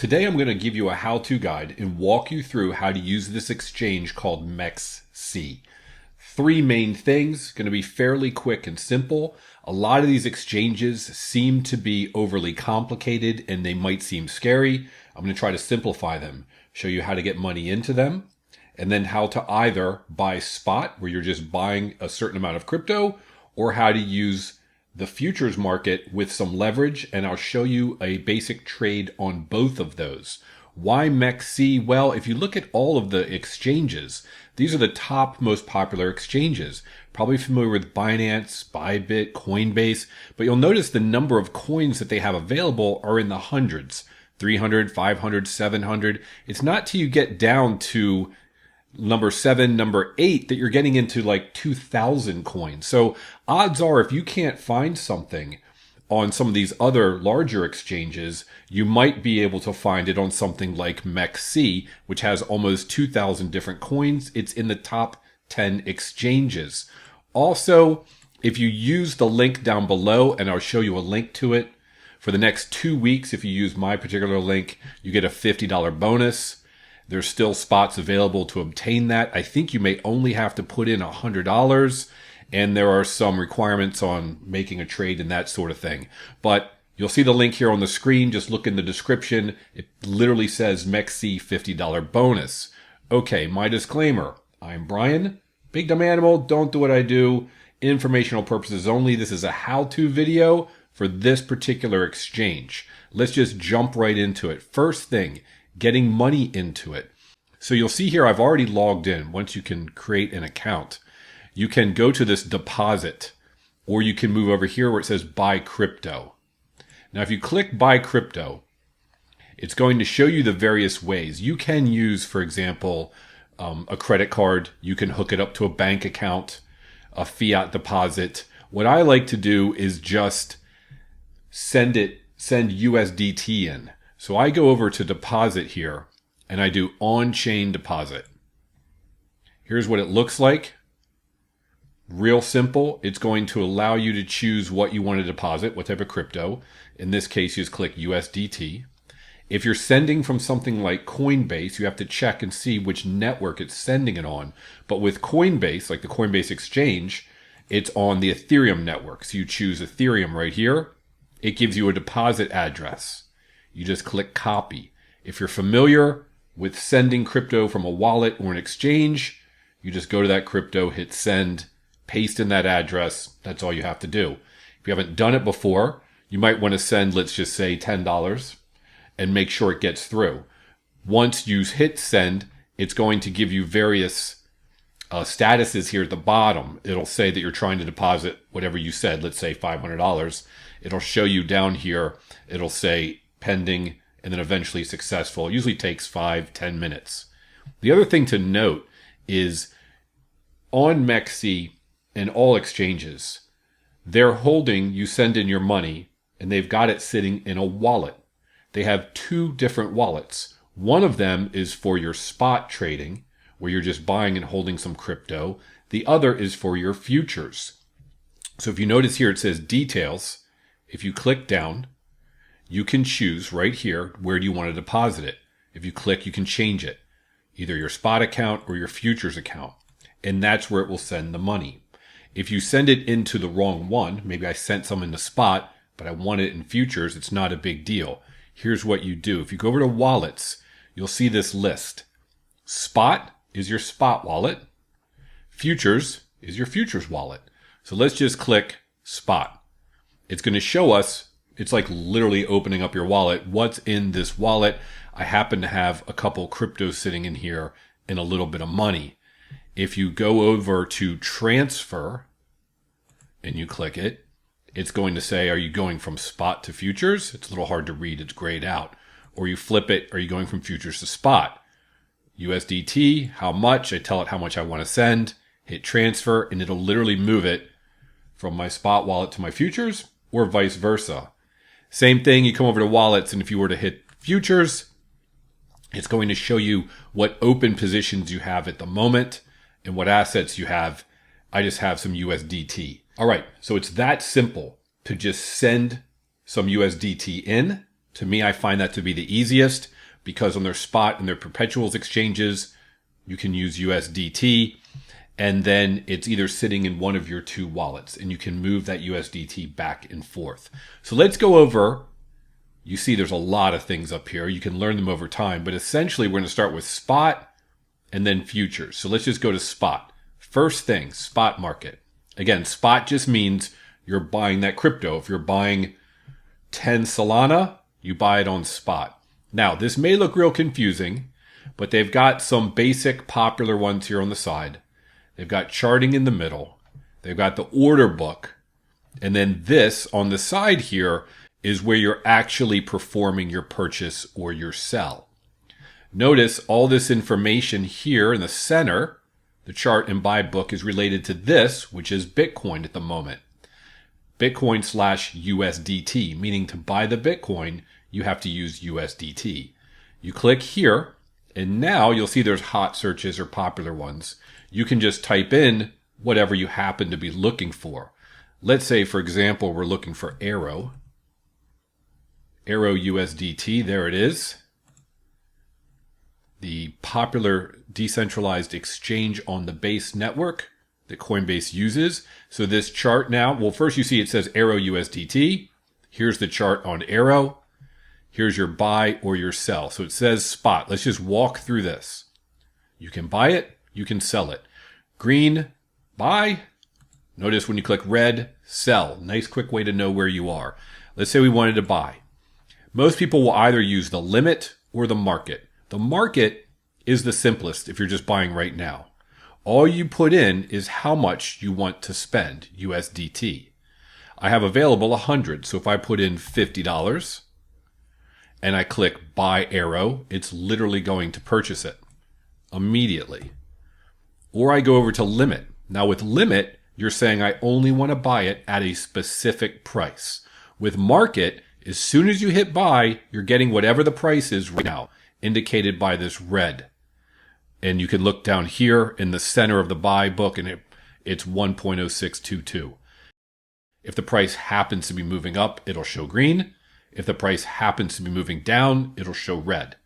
Today I'm going to give you a how-to guide and walk you through how to use this exchange called MexC. Three main things, going to be fairly quick and simple. A lot of these exchanges seem to be overly complicated and they might seem scary. I'm going to try to simplify them, show you how to get money into them, and then how to either buy spot, where you're just buying a certain amount of crypto, or how to use the futures market with some leverage, and I'll show you a basic trade on both of those. Why MexC? Well, if you look at all of the exchanges, these are the top most popular exchanges. Probably familiar with Binance, Bybit, Coinbase, but you'll notice the number of coins that they have available are in the hundreds, 300, 500, 700. It's not till you get down to number 7, number 8 that you're getting into like 2,000 coins. So odds are if you can't find something on some of these other larger exchanges, you might be able to find it on something like MexC, which has almost 2,000 different coins. It's in the top 10 exchanges. Also, if you use the link down below, and I'll show you a link to it, for the next 2 weeks, if you use my particular link, you get a $50 bonus. There's still spots available to obtain that. I think you may only have to put in $100, and there are some requirements on making a trade and that sort of thing. But you'll see the link here on the screen. Just look in the description. It literally says MexC $50 bonus. Okay, my disclaimer. I'm Brian. Big dumb animal. Don't do what I do. Informational purposes only. This is a how-to video for this particular exchange. Let's just jump right into it. First thing, getting money into it. So you'll see here I've already logged in. Once you can create an account, you can go to this deposit, or you can move over here where it says buy crypto. Now if you click buy crypto, it's going to show you the various ways. You can use, for example, a credit card. You can hook it up to a bank account, a fiat deposit. What I like to do is just send USDT in. So I go over to deposit here and I do on-chain deposit. Here's what it looks like. Real simple. It's going to allow you to choose what you want to deposit, what type of crypto. In this case, you just click USDT. If you're sending from something like Coinbase, you have to check and see which network it's sending it on. But with Coinbase, like the Coinbase Exchange, it's on the Ethereum network. So you choose Ethereum right here. It gives you a deposit address. You just click copy. If you're familiar with sending crypto from a wallet or an exchange, you just go to that crypto, hit send, paste in that address. That's all you have to do. If you haven't done it before, you might want to send, let's just say $10 and make sure it gets through. Once you hit send, it's going to give you various statuses here at the bottom. It'll say that you're trying to deposit whatever you said, let's say $500. It'll show you down here. It'll say pending, and then eventually successful. It usually takes 5-10 minutes. The other thing to note is on MexC and all exchanges, they're holding, you send in your money, and they've got it sitting in a wallet. They have 2 different wallets. One of them is for your spot trading, where you're just buying and holding some crypto. The other is for your futures. So if you notice here, it says details. If you click down, you can choose right here, where do you want to deposit it? If you click, you can change it, either your spot account or your futures account. And that's where it will send the money. If you send it into the wrong one, maybe I sent some into spot, but I want it in futures, it's not a big deal. Here's what you do. If you go over to wallets, you'll see this list. Spot is your spot wallet. Futures is your futures wallet. So let's just click spot. It's going to show us, it's like literally opening up your wallet. What's in this wallet? I happen to have a couple cryptos sitting in here and a little bit of money. If you go over to transfer and you click it, it's going to say, are you going from spot to futures? It's a little hard to read. It's grayed out. Or you flip it. Are you going from futures to spot? USDT, how much? I tell it how much I want to send. Hit transfer and it'll literally move it from my spot wallet to my futures or vice versa. Same thing, you come over to wallets, and if you were to hit futures, it's going to show you what open positions you have at the moment and what assets you have. I just have some USDT. All right, so it's that simple to just send some USDT in To me, I find that to be the easiest because on their spot and their perpetuals exchanges, you can use USDT and then it's either sitting in one of your two wallets and you can move that USDT back and forth. So let's go over. You see there's a lot of things up here. You can learn them over time, but essentially we're going to start with spot and then futures. So let's just go to spot. First thing, spot market. Again, spot just means you're buying that crypto. If you're buying 10 Solana, you buy it on spot. Now, this may look real confusing, but they've got some basic popular ones here on the side. They've got charting in the middle. They've got the order book. And then this on the side here is where you're actually performing your purchase or your sell. Notice all this information here in the center, the chart and buy book, is related to this, which is Bitcoin at the moment. Bitcoin/USDT, meaning to buy the Bitcoin, you have to use USDT. You click here, and now you'll see there's hot searches or popular ones. You can just type in whatever you happen to be looking for. Let's say, for example, we're looking for Arrow. Arrow USDT, there it is. The popular decentralized exchange on the Base network that Coinbase uses. So this chart now, well, first you see it says Arrow USDT. Here's the chart on Arrow. Here's your buy or your sell. So it says spot. Let's just walk through this. You can buy it. You can sell it. Green, buy. Notice when you click red, sell. Nice quick way to know where you are. Let's say we wanted to buy. Most people will either use the limit or the market. The market is the simplest if you're just buying right now. All you put in is how much you want to spend, USDT. I have available 100. So if I put in $50 and I click buy arrow, it's literally going to purchase it immediately. Or I go over to limit. Now with limit, you're saying I only want to buy it at a specific price. With market, as soon as you hit buy, you're getting whatever the price is right now, indicated by this red. And you can look down here in the center of the buy book and it's 1.0622. If the price happens to be moving up, it'll show green. If the price happens to be moving down, it'll show red.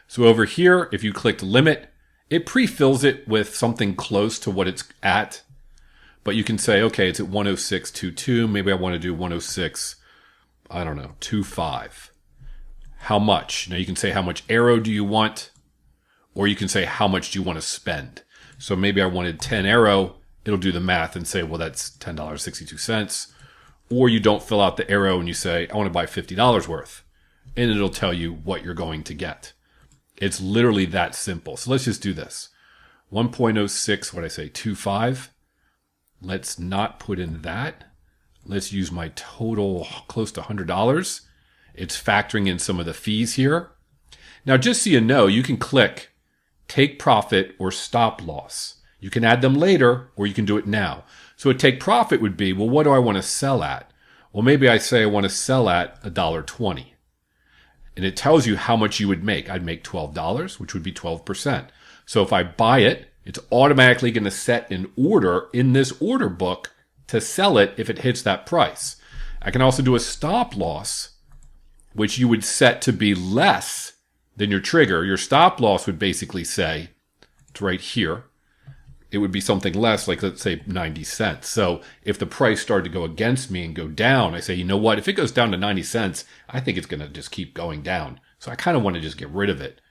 So over here, if you click limit, it pre-fills it with something close to what it's at. But you can say, okay, it's at 10622. Maybe I want to do 106, I don't know, 25. How much? Now you can say how much arrow do you want? Or you can say how much do you want to spend? So maybe I wanted 10 arrow. It'll do the math and say, well, that's $10.62. Or you don't fill out the arrow and you say, I want to buy $50 worth. And it'll tell you what you're going to get. It's literally that simple. So let's just do this. 1.06, what did I say, 25. Let's not put in that. Let's use my total close to $100. It's factoring in some of the fees here. Now, just so you know, you can click take profit or stop loss. You can add them later or you can do it now. So a take profit would be, well, what do I want to sell at? Well, maybe I say I want to sell at $1.20. And it tells you how much you would make. I'd make $12, which would be 12%. So if I buy it, it's automatically going to set an order in this order book to sell it if it hits that price. I can also do a stop loss, which you would set to be less than your trigger. Your stop loss would basically say, it's right here, it would be something less, like let's say 90 cents. So if the price started to go against me and go down, I say, you know what, if it goes down to 90 cents, I think it's going to just keep going down. So I kind of want to just get rid of it.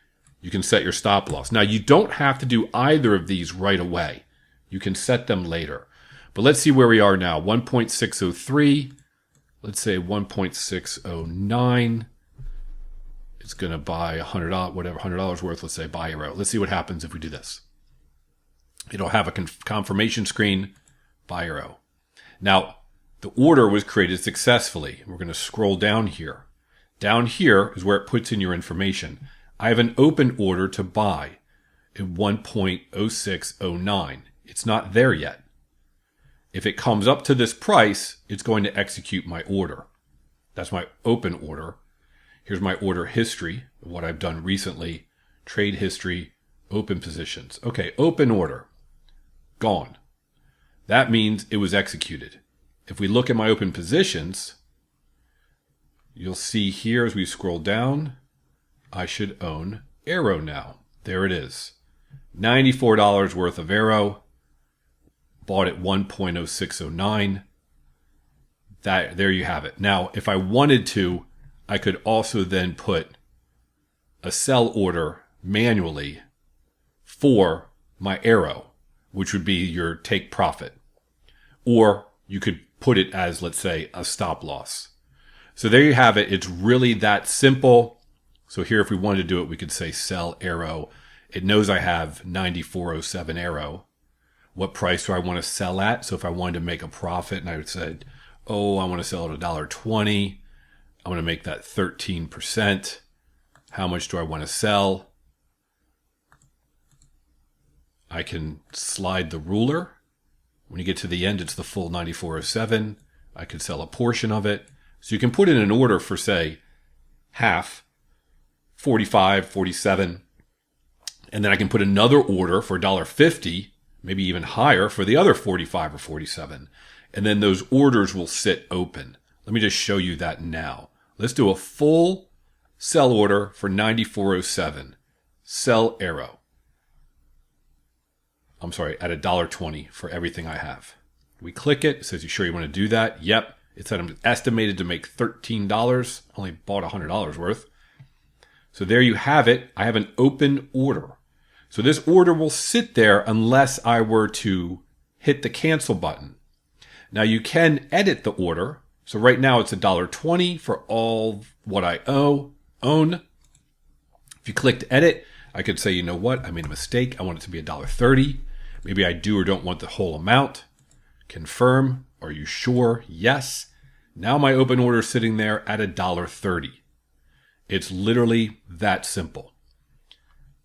You can set your stop loss. Now you don't have to do either of these right away. You can set them later. But let's see where we are now. 1.603. Let's say 1.609. It's going to buy $100, whatever, $100 worth. Let's say buy arrow. Let's see what happens if we do this. It'll have a confirmation screen, buy arrow. Now, the order was created successfully. We're going to scroll down here. Down here is where it puts in your information. I have an open order to buy at 1.0609. It's not there yet. If it comes up to this price, it's going to execute my order. That's my open order. Here's my order history of what I've done recently. Trade history, open positions. Okay, open order. Gone. That means it was executed. If we look at my open positions, you'll see here as we scroll down, I should own Arrow now. There it is. $94 worth of Arrow. Bought at 1.0609. There you have it. Now, if I wanted to, I could also then put a sell order manually for my Arrow, which would be your take profit. Or you could put it as, let's say, a stop loss. So there you have it. It's really that simple. So here, if we wanted to do it, we could say sell Arrow. It knows I have 94.07 Arrow. What price do I want to sell at? So if I wanted to make a profit and I would say, oh, I want to sell at $1.20. I want to make that 13%. How much do I want to sell? I can slide the ruler. When you get to the end, it's the full 94.07. I could sell a portion of it. So you can put in an order for, say, half, 45, 47. And then I can put another order for $1.50, maybe even higher for the other 45 or 47. And then those orders will sit open. Let me just show you that now. Let's do a full sell order for 94.07. Sell Arrow. I'm sorry, at $1.20 for everything I have. We click it. It says, you sure you want to do that? Yep. It said I'm estimated to make $13. Only bought $100 worth. So there you have it. I have an open order. So this order will sit there unless I were to hit the cancel button. Now you can edit the order. So right now it's $1.20 for all what I own. If you click to edit, I could say, you know what? I made a mistake. I want it to be $1.30. Maybe I do or don't want the whole amount. Confirm. Are you sure? Yes. Now my open order is sitting there at $1.30. It's literally that simple.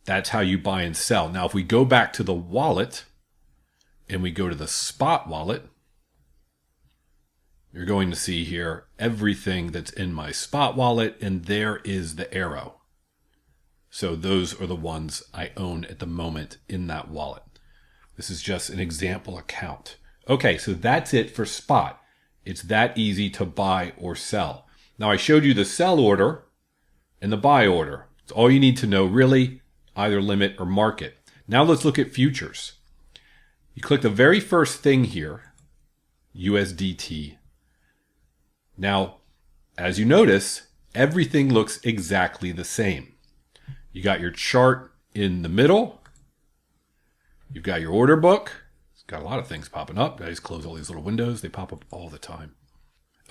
That's how you buy and sell. Now, if we go back to the wallet and we go to the spot wallet, you're going to see here everything that's in my spot wallet, and there is the Arrow. So those are the ones I own at the moment in that wallet. This is just an example account. Okay, so that's it for spot. It's that easy to buy or sell. Now, I showed you the sell order and the buy order. It's all you need to know, really, either limit or market. Now let's look at futures. You click the very first thing here, USDT. Now, as you notice, everything looks exactly the same. You got your chart in the middle. You've got your order book. It's got a lot of things popping up. Guys, close all these little windows. They pop up all the time.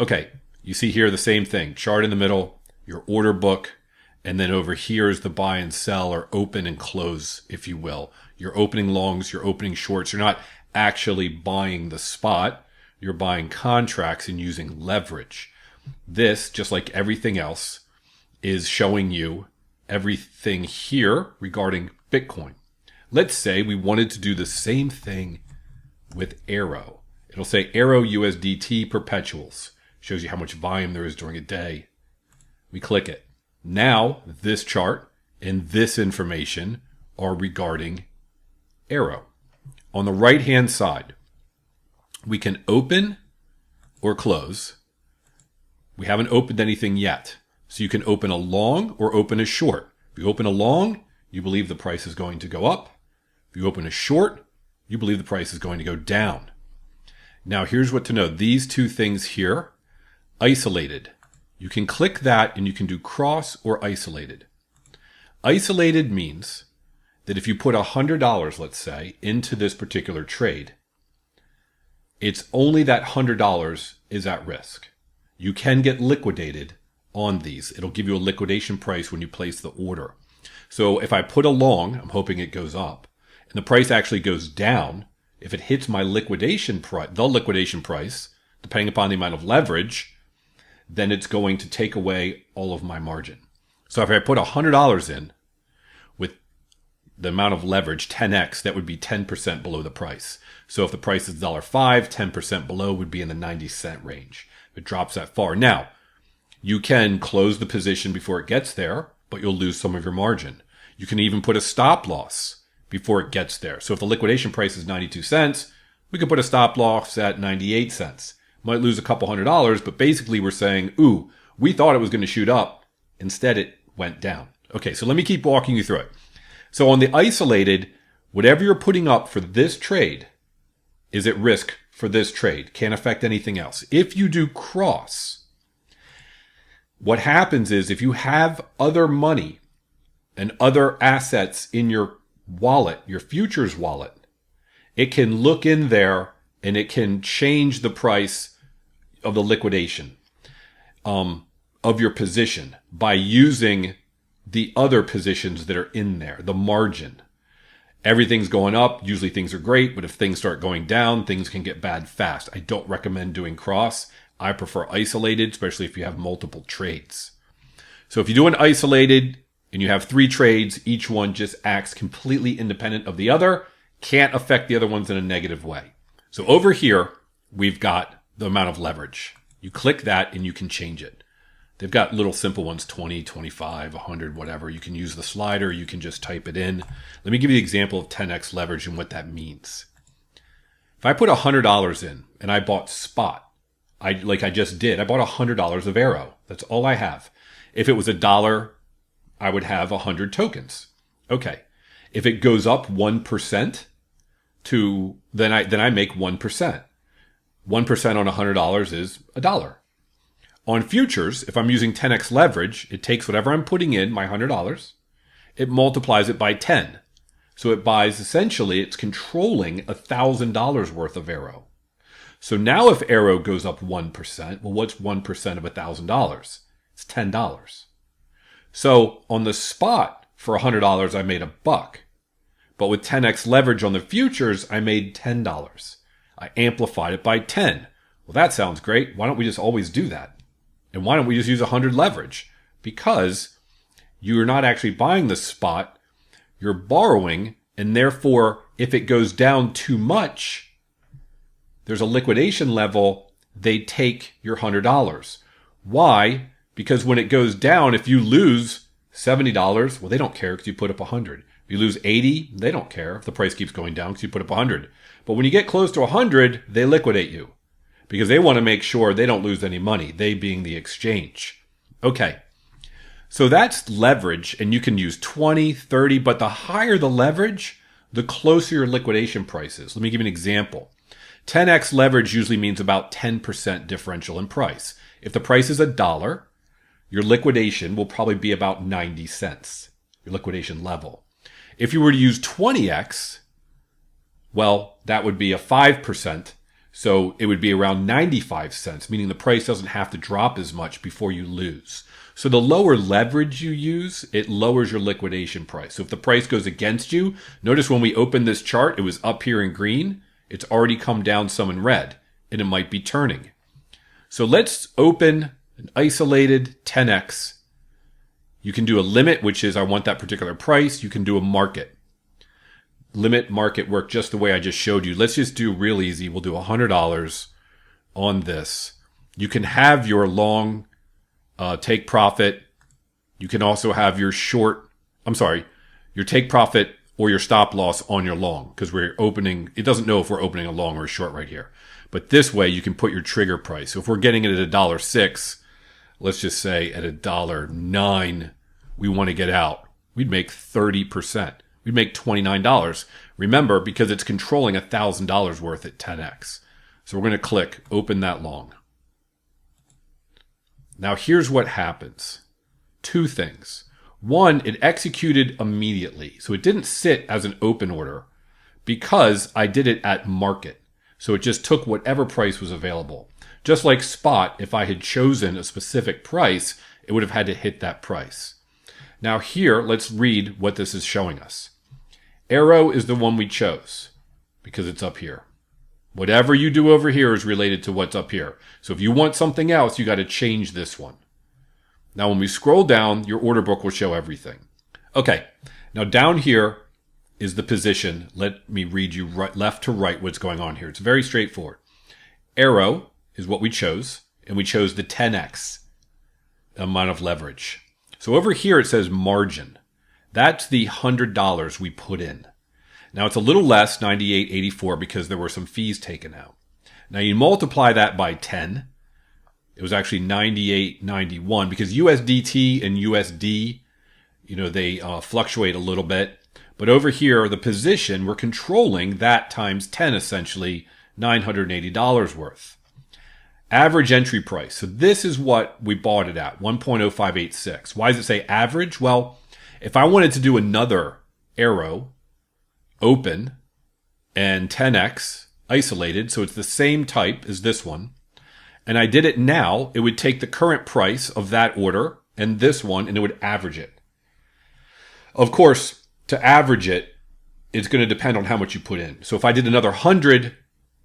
Okay, you see here the same thing. Chart in the middle, your order book, and then over here is the buy and sell, or open and close, if you will. Your opening longs, your opening shorts. You're not actually buying the spot. You're buying contracts and using leverage. This, just like everything else, is showing you everything here regarding Bitcoin. Let's say we wanted to do the same thing with Arrow. It'll say Arrow USDT perpetuals. Shows you how much volume there is during a day. We click it. Now, this chart and this information are regarding Arrow. On the right-hand side, we can open or close. We haven't opened anything yet. So you can open a long or open a short. If you open a long, you believe the price is going to go up. If you open a short, you believe the price is going to go down. Now, here's what to know. These two things here, isolated. You can click that and you can do cross or isolated. Isolated means that if you put $100, let's say, into this particular trade, it's only that $100 is at risk. You can get liquidated on these. It'll give you a liquidation price when you place the order. So if I put a long, I'm hoping it goes up, and the price actually goes down, if it hits my liquidation price, the liquidation price, depending upon the amount of leverage, then it's going to take away all of my margin. So if I put $100 in with the amount of leverage, 10x, that would be 10% below the price. So if the price is $1.05, 10% below would be in the 90-cent range. If it drops that far. Now, you can close the position before it gets there, but you'll lose some of your margin. You can even put a stop loss before it gets there. So if the liquidation price is 92 cents, we could put a stop loss at 98 cents. Might lose a couple $100, but basically we're saying, ooh, We thought it was going to shoot up. Instead, it went down. Okay, so let me keep walking you through it. So on the isolated, whatever you're putting up for this trade is at risk for this trade. Can't affect anything else. If you do cross, what happens is if you have other money and other assets in your wallet, your futures wallet, it can look in there and it can change the price of the liquidation of your position by using the other positions that are in there, the margin. Everything's going up. Usually things are great, but if things start going down, things can get bad fast. I don't recommend doing cross. I prefer isolated, especially if you have multiple trades. So if you do an isolated and you have 3 trades, each one just acts completely independent of the other, can't affect the other ones in a negative way. So over here, we've got the amount of leverage. You click that and you can change it. They've got little simple ones, 20, 25, 100, whatever. You can use the slider. You can just type it in. Let me give you the example of 10x leverage and what that means. If I put $100 in and I bought spot, like I just did, I bought $100 of Arrow. That's all I have. If it was $1, I would have 100 tokens. Okay. If it goes up 1% then I make 1%. 1% on $100 is $1. On futures, if I'm using 10x leverage, it takes whatever I'm putting in, my $100, it multiplies it by 10. So it buys, essentially, it's controlling $1,000 worth of Arrow. So now if Arrow goes up 1%, well, what's 1% of $1,000? It's $10. So on the spot for $100, I made $1. But with 10x leverage on the futures, I made $10. I amplified it by 10. Well, that sounds great. Why don't we just always do that? And why don't we just use 100 leverage? Because you're not actually buying the spot, you're borrowing, and therefore, if it goes down too much, there's a liquidation level, they take your $100. Why? Because when it goes down, if you lose $70, well, they don't care because you put up 100. If you lose 80, they don't care if the price keeps going down because you put up 100. But when you get close to 100, they liquidate you, because they want to make sure they don't lose any money, they being the exchange. Okay, so that's leverage, and you can use 20, 30, but the higher the leverage, the closer your liquidation price is. Let me give you an example. 10x leverage usually means about 10% differential in price. If the price is $1, your liquidation will probably be about 90 cents, your liquidation level. If you were to use 20x, well, that would be a 5%. So it would be around 95 cents, meaning the price doesn't have to drop as much before you lose. So the lower leverage you use, it lowers your liquidation price. So if the price goes against you, notice when we opened this chart, it was up here in green. It's already come down some in red, and it might be turning. So let's open an isolated 10x. You can do a limit, which is I want that particular price. You can do a market. Limit, market work just the way I just showed you. Let's just do real easy. We'll do $100 on this. You can have your long take profit. You can also have your your take profit or your stop loss on your long, because we're opening, it doesn't know if we're opening a long or a short right here. But this way you can put your trigger price. So if we're getting it at $1.06, let's just say at $1.09, we want to get out, we'd make 30%. We'd make $29. Remember, because it's controlling $1,000 worth at 10x. So we're going to click open that long. Now here's what happens. 2 things. One, it executed immediately. So it didn't sit as an open order because I did it at market. So it just took whatever price was available. Just like spot, if I had chosen a specific price, it would have had to hit that price. Now here, let's read what this is showing us. Arrow is the one we chose because it's up here. Whatever you do over here is related to what's up here. So if you want something else, you got to change this one. Now when we scroll down, your order book will show everything. Okay, now down here is the position. Let me read you left to right what's going on here. It's very straightforward. Arrow is what we chose, and we chose the 10x amount of leverage. So over here it says margin. That's the $100 we put in. Now it's a little less, $98.84, because there were some fees taken out. Now you multiply that by 10. It was actually 98.91 because USDT and USD, they fluctuate a little bit. But over here, the position, we're controlling that times 10, essentially $980 worth. Average entry price. So this is what we bought it at, 1.0586. Why does it say average? Well, if I wanted to do another arrow, open, and 10x isolated, so it's the same type as this one, and I did it now, it would take the current price of that order and this one, and it would average it. Of course, to average it, it's going to depend on how much you put in. So if I did another 100,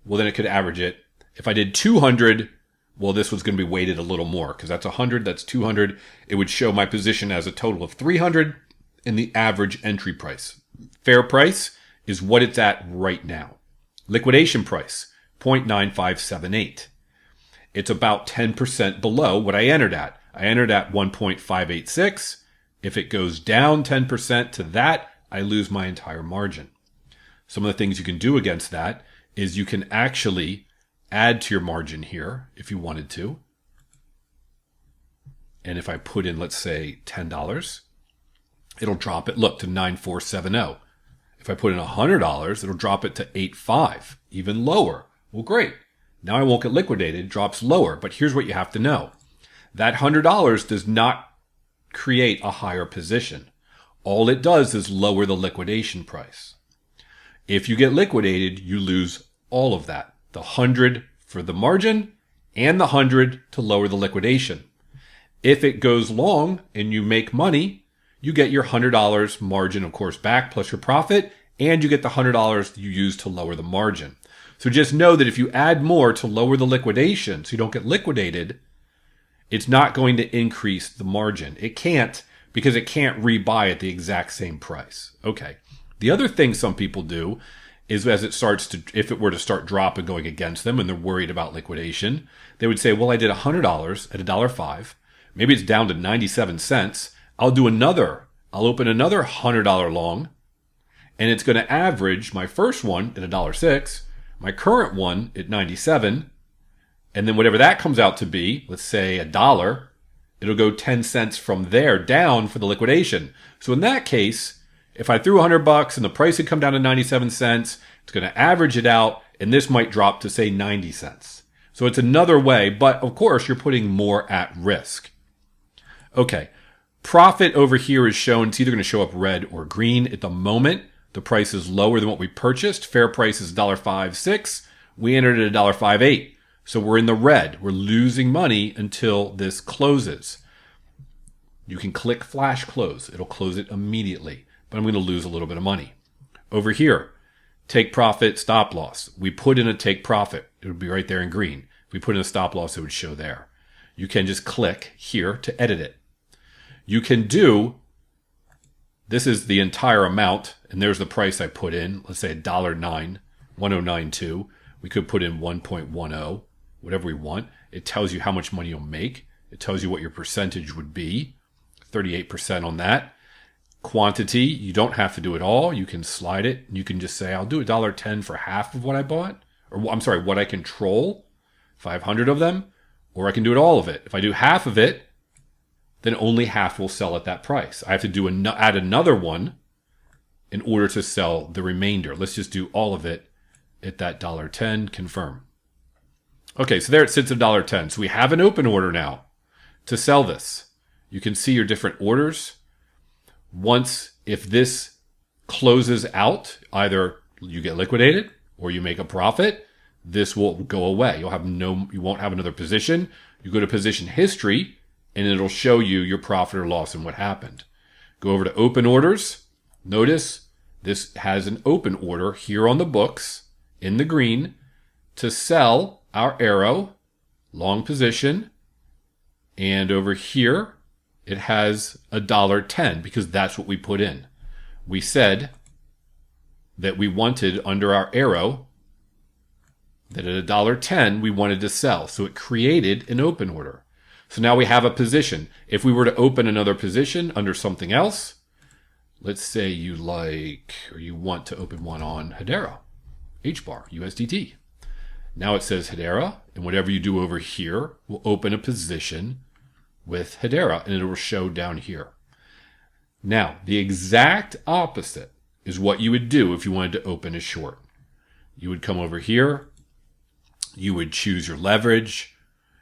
well, then it could average it. If I did 200, well, this was going to be weighted a little more because that's 100, that's 200. It would show my position as a total of 300 and the average entry price. Fair price is what it's at right now. Liquidation price, 0.9578. It's about 10% below what I entered at. I entered at 1.586. If it goes down 10% to that, I lose my entire margin. Some of the things you can do against that is you can actually add to your margin here if you wanted to. And if I put in, let's say, $10, it'll drop it, look, to 9,470. If I put in $100, it'll drop it to 8.5, even lower. Well, great. Now I won't get liquidated, it drops lower. But here's what you have to know. That $100 does not create a higher position. All it does is lower the liquidation price. If you get liquidated, you lose all of that. The 100 for the margin and the 100 to lower the liquidation. If it goes long and you make money, you get your $100 margin, of course, back plus your profit, and you get the $100 you use to lower the margin. So just know that if you add more to lower the liquidation so you don't get liquidated, it's not going to increase the margin. It can't because it can't rebuy at the exact same price. Okay. The other thing some people do is as it starts to, if it were to start dropping going against them and they're worried about liquidation, they would say, well, I did $100 at $1.05. Maybe it's down to 97 cents. I'll open another $100 long, and it's going to average my first one at $1.06, my current one at 97, and then whatever that comes out to be, let's say $1, it'll go 10 cents from there down for the liquidation. So in that case, if I threw $100 and the price had come down to 97 cents, it's going to average it out, and this might drop to say 90 cents. So it's another way, but of course you're putting more at risk. Okay. Profit over here is shown. It's either going to show up red or green. At the moment, the price is lower than what we purchased. Fair price is $1.56. We entered at $1.58. So we're in the red. We're losing money until this closes. You can click flash close. It'll close it immediately. But I'm going to lose a little bit of money. Over here, take profit, stop loss. We put in a take profit. It would be right there in green. If we put in a stop loss, it would show there. You can just click here to edit it. You can do, this is the entire amount, and there's the price I put in. Let's say $1.09, 1092. We could put in 1.10, whatever we want. It tells you how much money you'll make. It tells you what your percentage would be, 38% on that. Quantity, you don't have to do it all. You can slide it. You can just say, I'll do $1.10 for half of what I bought. Or I'm sorry, what I control, 500 of them. Or I can do it all of it. If I do half of it, then only half will sell at that price. I have to add another one in order to sell the remainder. Let's just do all of it at that $1.10, confirm. Okay, so there it sits at $1.10. So we have an open order now to sell this. You can see your different orders. Once, if this closes out, either you get liquidated or you make a profit, this will go away. You won't have another position. You go to position history, and it'll show you your profit or loss and what happened. Go over to open orders. Notice this has an open order here on the books in the green to sell our arrow, long position. And over here, it has $1.10 because that's what we put in. We said that we wanted under our arrow that at $1.10 we wanted to sell. So it created an open order. So now we have a position. If we were to open another position under something else, let's say you want to open one on Hedera, HBAR, USDT. Now it says Hedera, and whatever you do over here will open a position with Hedera, and it will show down here. Now, the exact opposite is what you would do if you wanted to open a short. You would come over here, you would choose your leverage,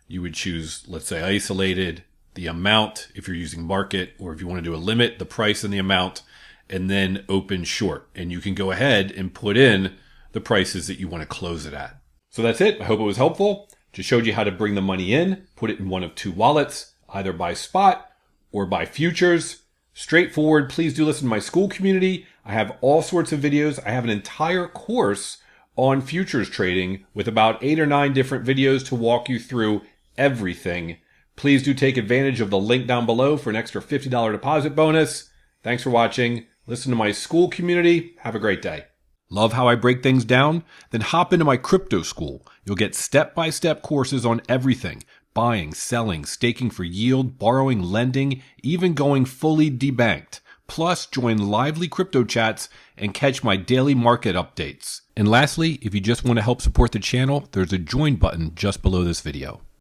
you would choose, let's say, isolated, the amount if you're using market, or if you want to do a limit, the price and the amount, and then open short. And you can go ahead and put in the prices that you want to close it at. So that's it. I hope it was helpful. Just showed you how to bring the money in, put it in one of two wallets, either by spot or by futures. Straightforward. Please do listen to my school community. I have all sorts of videos. I have an entire course on futures trading with about 8 or 9 different videos to walk you through everything. Please do take advantage of the link down below for an extra $50 deposit bonus. Thanks for watching. Listen to my school community. Have a great day. Love how I break things down? Then hop into my crypto school. You'll get step-by-step courses on everything. Buying, selling, staking for yield, borrowing, lending, even going fully debanked. Plus, join lively crypto chats and catch my daily market updates. And lastly, if you just want to help support the channel, there's a join button just below this video.